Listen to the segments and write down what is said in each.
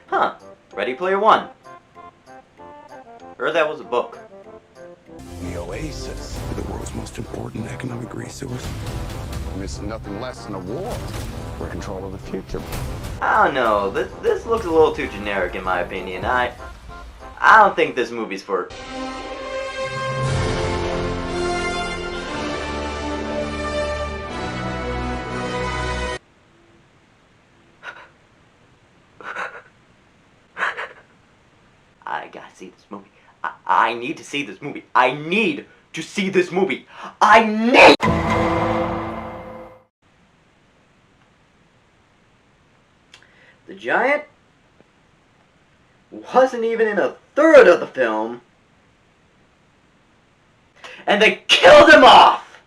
Huh. Ready Player One. Heard that was a book. The oasis, the world's most important economic resource. It's nothing less than a war for control of the future. I don't know. This looks a little too generic in my opinion. I don't think this movie's for... I gotta see this movie. I need to see this movie. I need to see this movie. I need... The giant wasn't even in a third of the film, and they killed him off!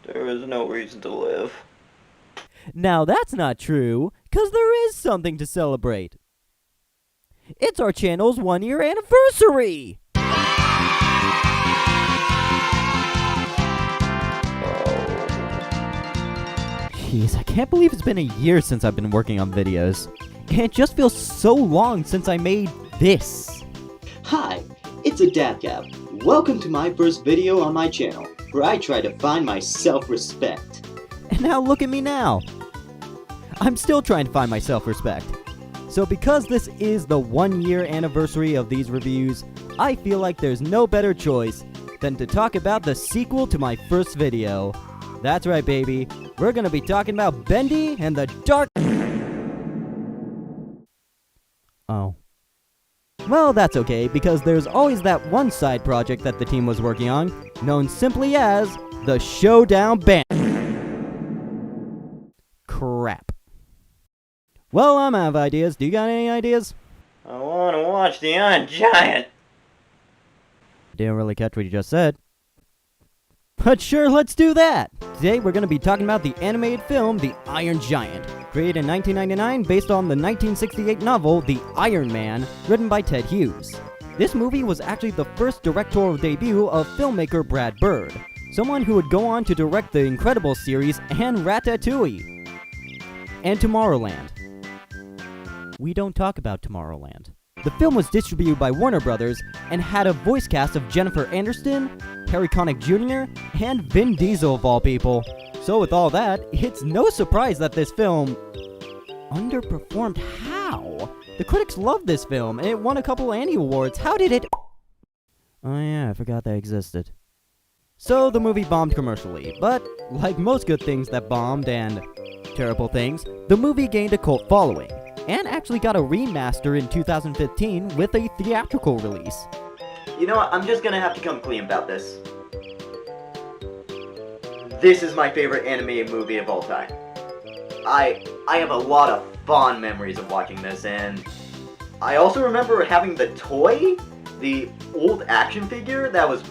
There is no reason to live. Now that's not true, 'cause there is something to celebrate. It's our channel's 1-year anniversary! Jeez, I can't believe it's been a year since I've been working on videos. And it just feels so long since I made this. Hi, it's a DavKav. Welcome to my first video on my channel, where I try to find my self-respect. And now look at me now. I'm still trying to find my self-respect. So because this is the 1-year anniversary of these reviews, I feel like there's no better choice than to talk about the sequel to my first video. That's right, baby. We're gonna be talking about Bendy and the Dark... Oh. Well, that's okay, because there's always that one side project that the team was working on, known simply as the Showdown Band. Crap. Well, I'm out of ideas. Do you got any ideas? I want to watch the Iron Giant. Didn't really catch what you just said. But sure, let's do that! Today we're going to be talking about the animated film The Iron Giant, created in 1999 based on the 1968 novel The Iron Man, written by Ted Hughes. This movie was actually the first directorial debut of filmmaker Brad Bird, someone who would go on to direct the Incredibles series and Ratatouille. And Tomorrowland. We don't talk about Tomorrowland. The film was distributed by Warner Brothers and had a voice cast of Jennifer Aniston, Harry Connick Jr., and Vin Diesel of all people. So with all that, it's no surprise that this film underperformed. How? The critics loved this film, and it won a couple Annie Awards. How did it... Oh yeah, I forgot that existed. So the movie bombed commercially, but like most good things that bombed and terrible things, the movie gained a cult following, and actually got a remaster in 2015 with a theatrical release. You know what, I'm just gonna have to come clean about this. This is my favorite animated movie of all time. I have a lot of fond memories of watching this, and I also remember having the toy, the old action figure, that was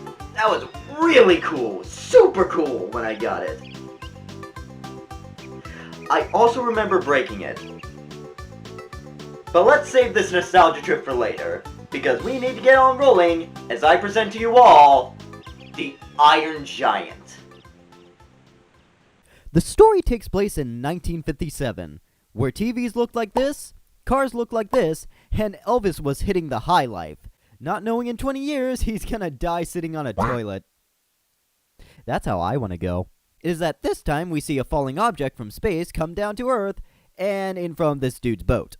really cool, super cool when I got it. I also remember breaking it. But let's save this nostalgia trip for later, because we need to get on rolling as I present to you all, The Iron Giant. The story takes place in 1957, where TVs looked like this, cars looked like this, and Elvis was hitting the high life, not knowing in 20 years he's gonna die sitting on a toilet. That's how I want to go. It is at this time we see a falling object from space come down to Earth and in from this dude's boat.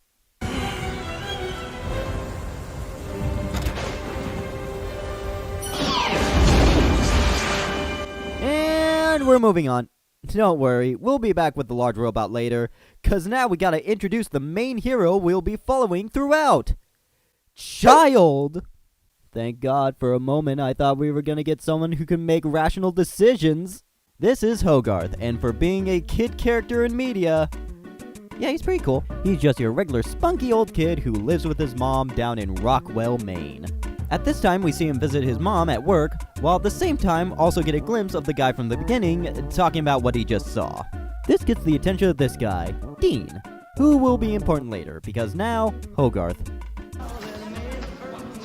And we're moving on. Don't worry, we'll be back with the large robot later, cause now we gotta introduce the main hero we'll be following throughout. Child! Thank God, for a moment I thought we were gonna get someone who can make rational decisions. This is Hogarth, and for being a kid character in media, yeah, he's pretty cool. He's just your regular spunky old kid who lives with his mom down in Rockwell, Maine. At this time, we see him visit his mom at work, while at the same time also get a glimpse of the guy from the beginning talking about what he just saw. This gets the attention of this guy, Dean, who will be important later, because now, Hogarth.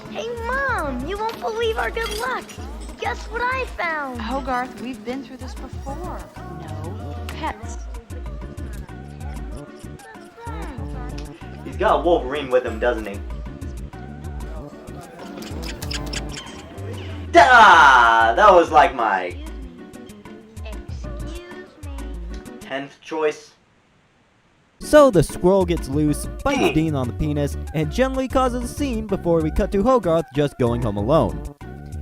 Hey, Mom, you won't believe our good luck. Guess what I found? Hogarth, we've been through this before. No pets. He's got a Wolverine with him, doesn't he? That was like my Excuse me. 10th choice. So the squirrel gets loose, bites Dean on the penis, and gently causes a scene before we cut to Hogarth just going home alone.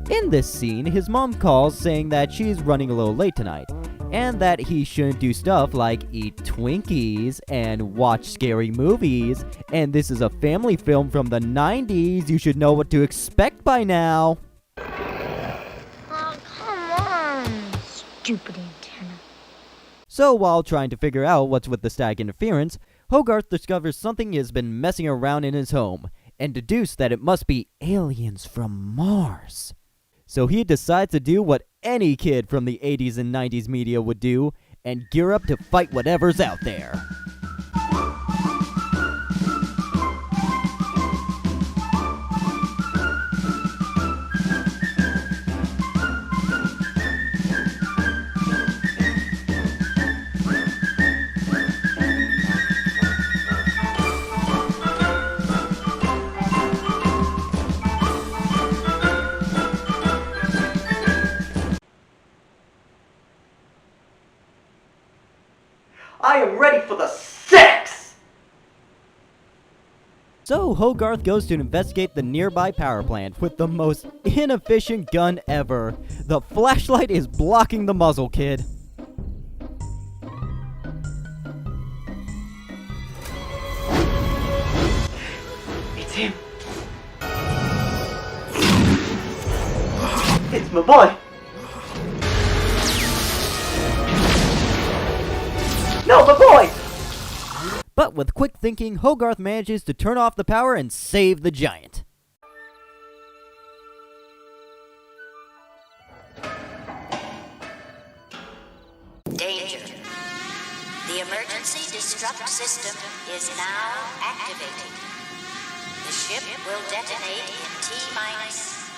In this scene, his mom calls saying that she's running a little late tonight, and that he shouldn't do stuff like eat Twinkies and watch scary movies, and this is a family film from the 90s, you should know what to expect by now. Oh, come on, stupid antenna. So while trying to figure out what's with the static interference, Hogarth discovers something has been messing around in his home, and deduces that it must be aliens from Mars. So he decides to do what any kid from the 80s and 90s media would do, and gear up to fight whatever's out there. I am ready for the sex! So Hogarth goes to investigate the nearby power plant with the most inefficient gun ever. The flashlight is blocking the muzzle, kid. It's him. It's my boy. No, my boy! But with quick thinking, Hogarth manages to turn off the power and save the giant. Danger. The emergency destruct system is now activated. The ship will detonate in T-minus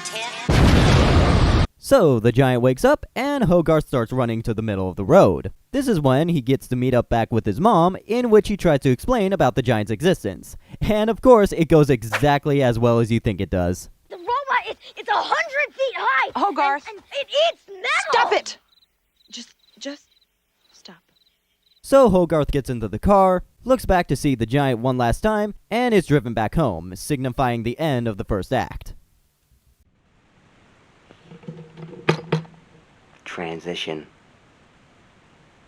10. So the giant wakes up and Hogarth starts running to the middle of the road. This is when he gets to meet up back with his mom, in which he tries to explain about the giant's existence. And of course, it goes exactly as well as you think it does. The robot, it's 100 feet high. Hogarth. And it eats metal. Stop it! Just stop. So Hogarth gets into the car, looks back to see the giant one last time, and is driven back home, signifying the end of the first act. Transition.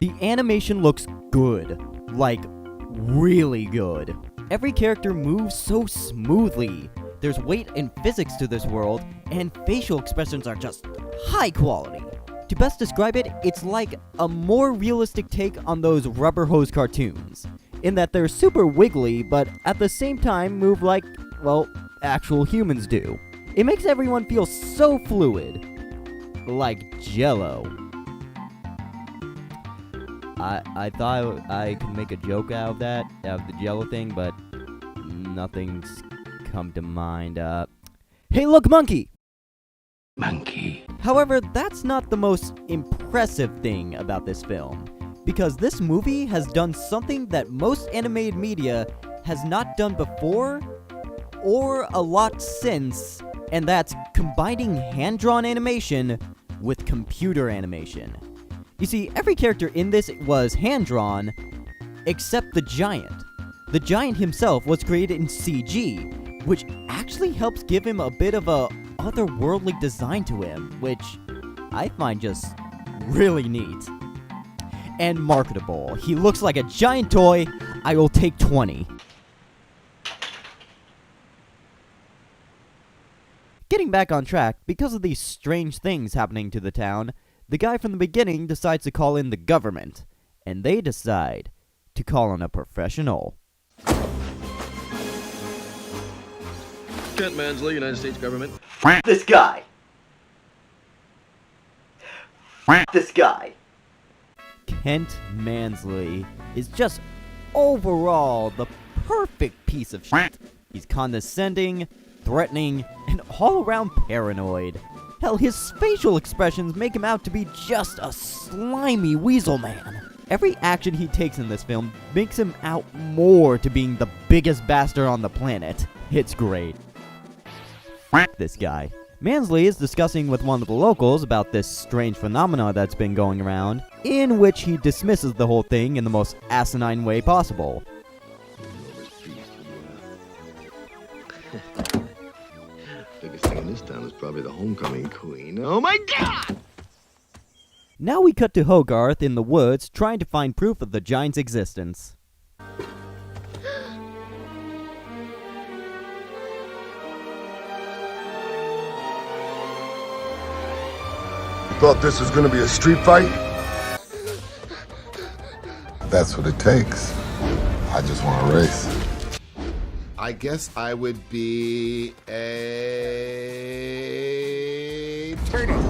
The animation looks good. Like, really good. Every character moves so smoothly. There's weight and physics to this world, and facial expressions are just high quality. To best describe it, it's like a more realistic take on those rubber hose cartoons, in that they're super wiggly, but at the same time move like, well, actual humans do. It makes everyone feel so fluid. Like Jello. I thought I could make a joke out of that, out of the Jello thing, but nothing's come to mind. Hey, look, monkey! Monkey. However, that's not the most impressive thing about this film, because this movie has done something that most animated media has not done before, or a lot since, and that's combining hand-drawn animation with computer animation. You see, every character in this was hand-drawn, except the giant. The giant himself was created in CG, which actually helps give him a bit of a otherworldly design to him, which I find just really neat. And marketable. He looks like a giant toy. I will take 20. Getting back on track, because of these strange things happening to the town, the guy from the beginning decides to call in the government, and they decide to call in a professional. Kent Mansley, United States government. This guy. This guy. Kent Mansley is just overall the perfect piece of shit. He's condescending, threatening, and all around paranoid. Hell, his facial expressions make him out to be just a slimy weasel man. Every action he takes in this film makes him out more to being the biggest bastard on the planet. It's great. This guy. Mansley is discussing with one of the locals about this strange phenomena that's been going around, in which he dismisses the whole thing in the most asinine way possible. Biggest thing in this town is probably the homecoming queen. Oh my God! Now we cut to Hogarth in the woods trying to find proof of the giant's existence. Thought this was gonna be a street fight? That's what it takes. I just want to race. I guess I would be a turtle.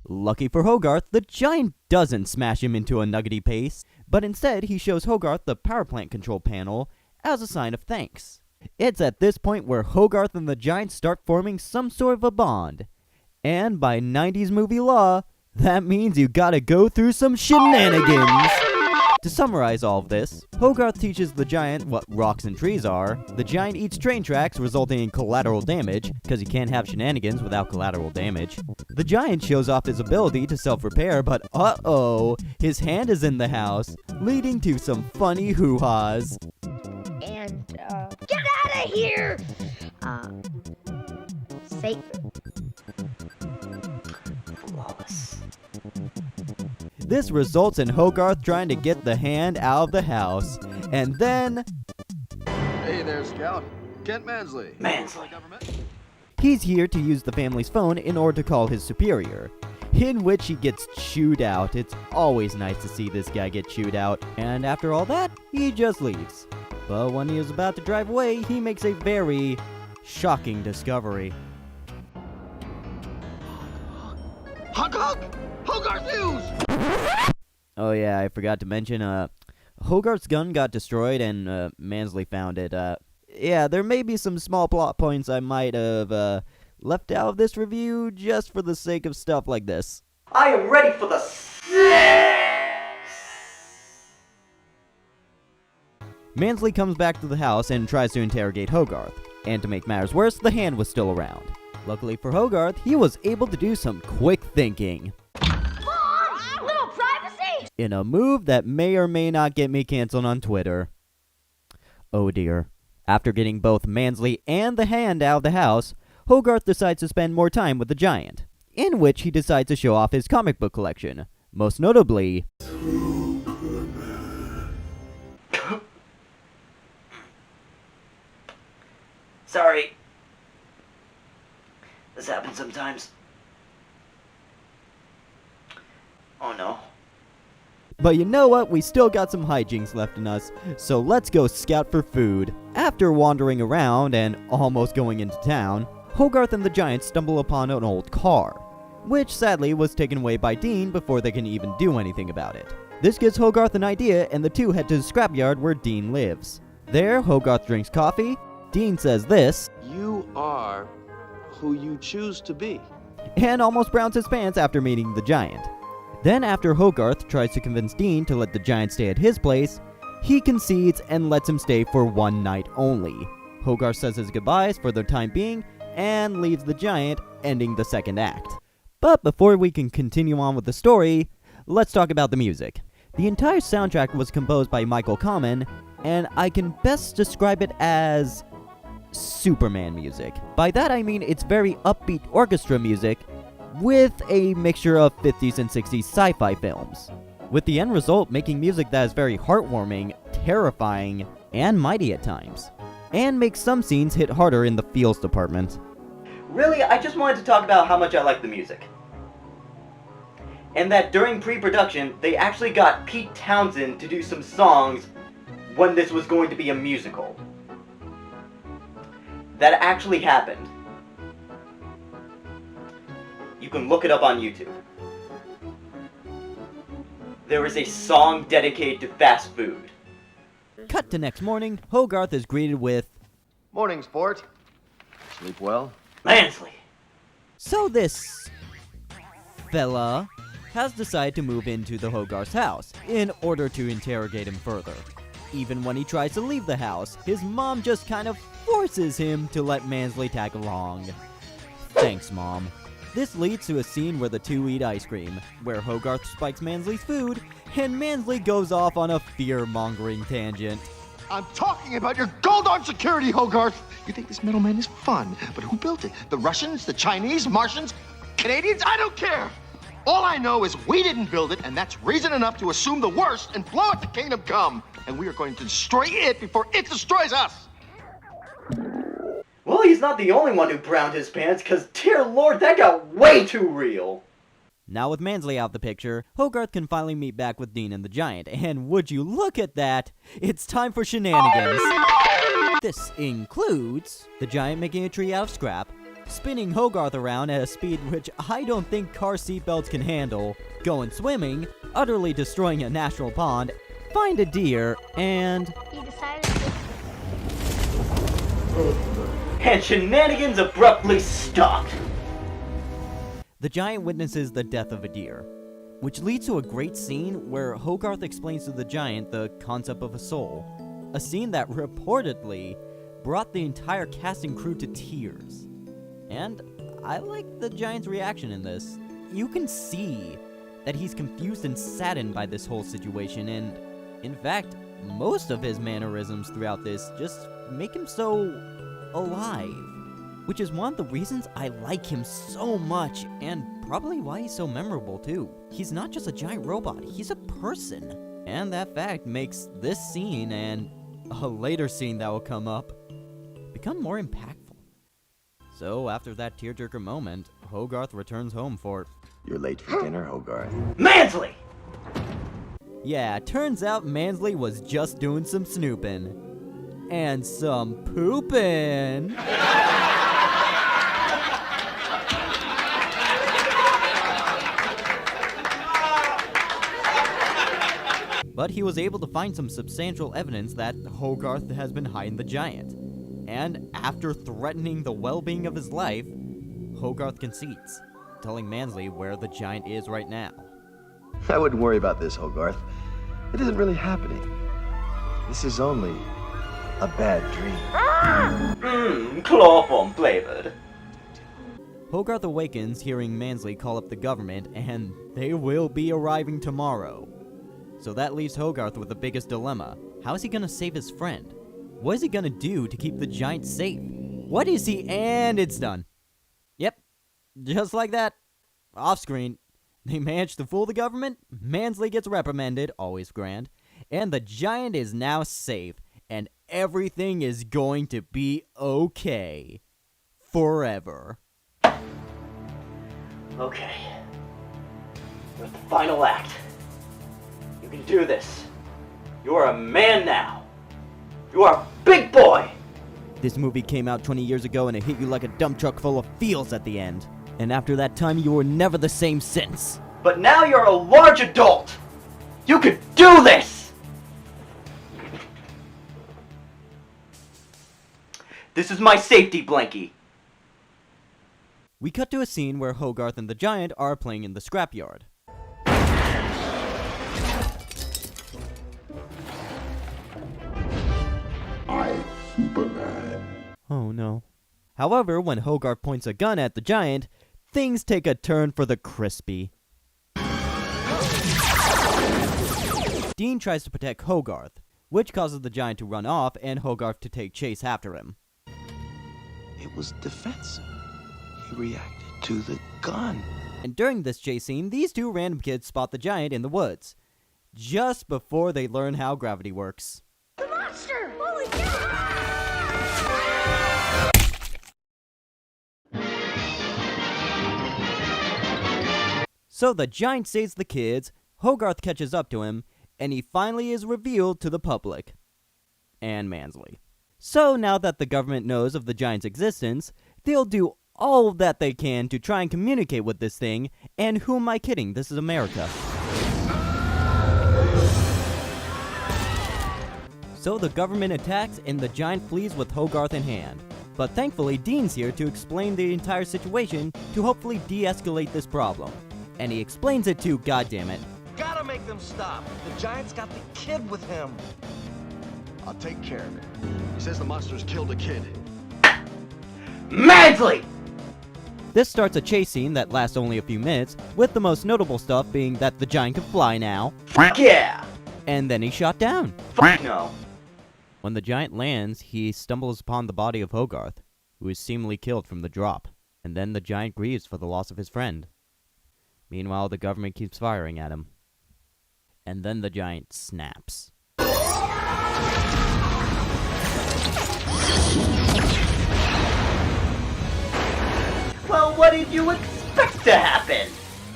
Lucky for Hogarth, the giant doesn't smash him into a nuggety paste, but instead he shows Hogarth the power plant control panel as a sign of thanks. It's at this point where Hogarth and the giant start forming some sort of a bond. And by 90s movie law, that means you gotta go through some shenanigans. To summarize all of this, Hogarth teaches the giant what rocks and trees are, the giant eats train tracks resulting in collateral damage, because you can't have shenanigans without collateral damage. The giant shows off his ability to self-repair, but uh-oh, his hand is in the house, leading to some funny hoo-has. And, get out of here! Safe. Flawless. This results in Hogarth trying to get the hand out of the house, and then Hey there, Scout. Kent Mansley. Mansley. he's here to use the family's phone in order to call his superior, in which he gets chewed out. It's always nice to see this guy get chewed out, and after all that, he just leaves. But when he is about to drive away, he makes a very shocking discovery. Hogarth News! Oh yeah, I forgot to mention, Hogarth's gun got destroyed and, Mansley found it. Yeah, there may be some small plot points I might have, left out of this review just for the sake of stuff like this. I am ready for the Mansley comes back to the house and tries to interrogate Hogarth, and to make matters worse, the hand was still around. Luckily for Hogarth, he was able to do some quick thinking. Little privacy! In a move that may or may not get me canceled on Twitter. Oh dear. After getting both Mansley and the hand out of the house, Hogarth decides to spend more time with the giant, in which he decides to show off his comic book collection, most notably Sorry. This happens sometimes. Oh no. But you know what? We still got some hijinks left in us, so let's go scout for food. After wandering around and almost going into town, Hogarth and the giant stumble upon an old car, which sadly was taken away by Dean before they can even do anything about it. This gives Hogarth an idea, and the two head to the scrapyard where Dean lives. There, Hogarth drinks coffee. Dean says this, You are who you choose to be. and almost browns his pants after meeting the giant. Then after Hogarth tries to convince Dean to let the giant stay at his place, he concedes and lets him stay for one night only. Hogarth says his goodbyes for the time being and leaves the giant, ending the second act. But before we can continue on with the story, let's talk about the music. The entire soundtrack was composed by Michael Kamen, and I can best describe it as Superman music. By that I mean it's very upbeat orchestra music with a mixture of 50s and 60s sci-fi films, with the end result making music that is very heartwarming, terrifying, and mighty at times, and makes some scenes hit harder in the feels department. Really, I just wanted to talk about how much I like the music. And that during pre-production, they actually got Pete Townsend to do some songs when this was going to be a musical. That actually happened. You can look it up on YouTube. There is a song dedicated to fast food. Cut to next morning, Hogarth is greeted with, Morning, sport. Sleep well? Mansley, So this fella has decided to move into the Hogarth's house in order to interrogate him further. Even when he tries to leave the house, his mom just kind of forces him to let Mansley tag along. Thanks, Mom. This leads to a scene where the two eat ice cream, where Hogarth spikes Mansley's food, and Mansley goes off on a fear-mongering tangent. I'm talking about your gold-armed security, Hogarth. You think this middleman is fun, but who built it? The Russians, the Chinese, Martians, Canadians? I don't care. All I know is we didn't build it, and that's reason enough to assume the worst and blow it to kingdom come. And we are going to destroy it before it destroys us. Well, he's not the only one who browned his pants, cause dear lord, that got way too real. Now with Mansley out the picture, Hogarth can finally meet back with Dean and the Giant, and would you look at that, it's time for shenanigans. This includes the Giant making a tree out of scrap, spinning Hogarth around at a speed which I don't think car seatbelts can handle, going swimming, utterly destroying a natural pond, find a deer, and... He decided to... And shenanigans abruptly stopped. The Giant witnesses the death of a deer, which leads to a great scene where Hogarth explains to the Giant the concept of a soul, a scene that reportedly brought the entire cast and crew to tears. And I like the Giant's reaction in this. You can see that he's confused and saddened by this whole situation, and in fact, most of his mannerisms throughout this just make him so alive, which is one of the reasons I like him so much, and probably why he's so memorable too. He's not just a giant robot, he's a person, and that fact makes this scene and a later scene that will come up become more impactful. So after that tearjerker moment, Hogarth returns home for... You're late for dinner, Hogarth. Mansley! Yeah, turns out Mansley was just doing some snooping. And some pooping. But he was able to find some substantial evidence that Hogarth has been hiding the Giant. And after threatening the well-being of his life, Hogarth concedes, telling Mansley where the Giant is right now. I wouldn't worry about this, Hogarth. It isn't really happening. This is only a bad dream. Chloroform flavored. Hogarth awakens hearing Mansley call up the government, and they will be arriving tomorrow. So that leaves Hogarth with the biggest dilemma. How is he gonna save his friend? What is he gonna do to keep the Giant safe? What is he? And it's done. Yep, just like that. Off screen, they managed to fool the government, Mansley gets reprimanded, always grand, and the Giant is now safe, and everything is going to be okay. Forever. Okay. With the final act. You can do this. You are a man now. You are a big boy. This movie came out 20 years ago and it hit you like a dump truck full of feels at the end. And after that time, you were never the same since. But now you're a large adult. You could do this. This is my safety blankie. We cut to a scene where Hogarth and the Giant are playing in the scrapyard. Oh no. However, when Hogarth points a gun at the Giant, things take a turn for the crispy. Dean tries to protect Hogarth, which causes the Giant to run off and Hogarth to take chase after him. It was defensive. He reacted to the gun. And during this chase scene, these two random kids spot the Giant in the woods, just before they learn how gravity works. The monster! Holy cow! So the Giant saves the kids, Hogarth catches up to him, and he finally is revealed to the public. And Mansley. So now that the government knows of the Giant's existence, they'll do all that they can to try and communicate with this thing, and who am I kidding, this is America. So the government attacks and the Giant flees with Hogarth in hand. But thankfully, Dean's here to explain the entire situation to hopefully de-escalate this problem. And he explains it to, goddammit, Gotta make them stop. The giant's got the kid with him. I'll take care of it. He says the monster's killed a kid. Mansley! This starts a chase scene that lasts only a few minutes, with the most notable stuff being that the giant can fly now. Fuck yeah! And then he's shot down. Fuck no. When the giant lands, he stumbles upon the body of Hogarth, who is seemingly killed from the drop. And then the giant grieves for the loss of his friend. Meanwhile, the government keeps firing at him. And then the giant snaps. Well, what did you expect to happen?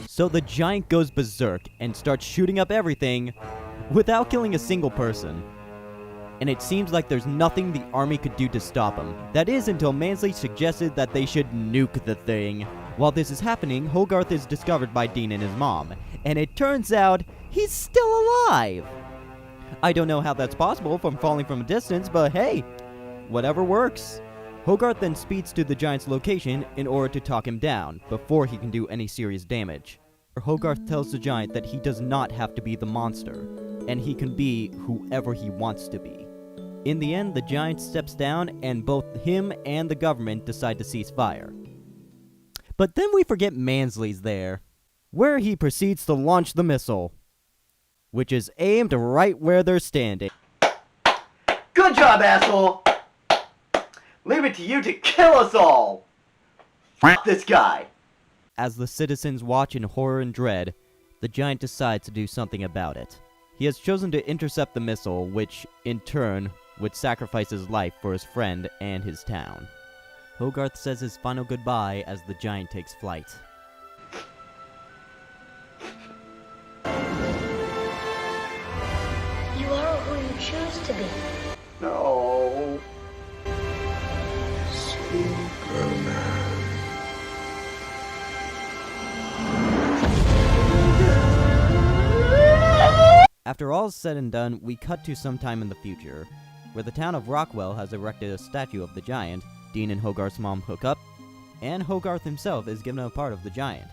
So the giant goes berserk and starts shooting up everything without killing a single person. And it seems like there's nothing the army could do to stop him. That is until Mansley suggested that they should nuke the thing. While this is happening, Hogarth is discovered by Dean and his mom. And it turns out he's still alive! I don't know how that's possible from falling from a distance, but hey, whatever works. Hogarth then speeds to the giant's location in order to talk him down, before he can do any serious damage. Hogarth tells the giant that he does not have to be the monster, and he can be whoever he wants to be. In the end, the giant steps down, and both him and the government decide to cease fire. But then we forget Mansley's there, where he proceeds to launch the missile, which is aimed right where they're standing. Good job, asshole! Leave it to you to kill us all! F this guy! As the citizens watch in horror and dread, the giant decides to do something about it. He has chosen to intercept the missile, which, in turn, would sacrifice his life for his friend and his town. Hogarth says his final goodbye as the giant takes flight. You are who you choose to be. No. After all is said and done, we cut to some time in the future, where the town of Rockwell has erected a statue of the giant. Dean and Hogarth's mom hook up, and Hogarth himself is given a part of the giant,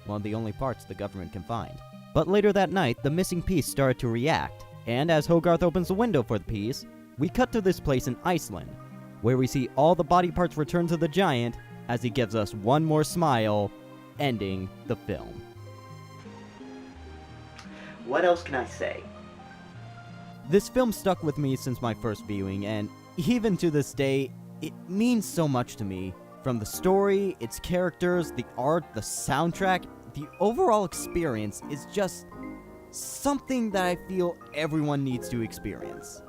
one of the only parts the government can find. But later that night, the missing piece started to react, and as Hogarth opens the window for the piece, we cut to this place in Iceland, where we see all the body parts return to the giant as he gives us one more smile, ending the film. What else can I say? This film stuck with me since my first viewing, and even to this day, it means so much to me. From the story, its characters, the art, the soundtrack, the overall experience is just something that I feel everyone needs to experience.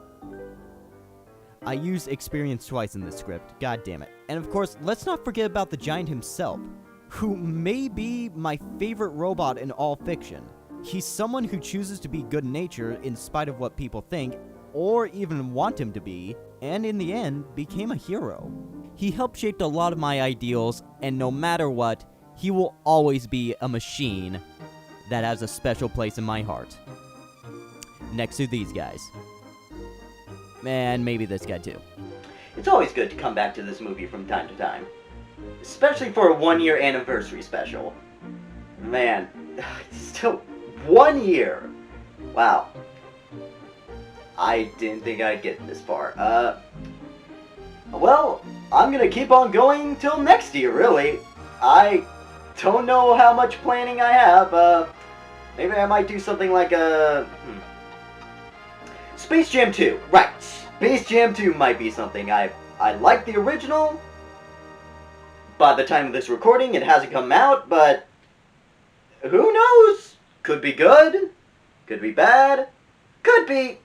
I use experience twice in this script, god damn it. And of course, let's not forget about the giant himself, who may be my favorite robot in all fiction. He's someone who chooses to be good-natured in spite of what people think, or even want him to be, and in the end, became a hero. He helped shape a lot of my ideals, and no matter what, he will always be a machine that has a special place in my heart. Next to these guys. And maybe this guy too. It's always good to come back to this movie from time to time. Especially for a 1-year anniversary special. Man, still 1 year! Wow. I didn't think I'd get this far. Well, I'm gonna keep on going till next year, really. I don't know how much planning I have. Maybe I might do something like Space Jam 2. Right, Space Jam 2 might be something. I like the original. By the time of this recording, it hasn't come out, but who knows? Could be good, could be bad, could be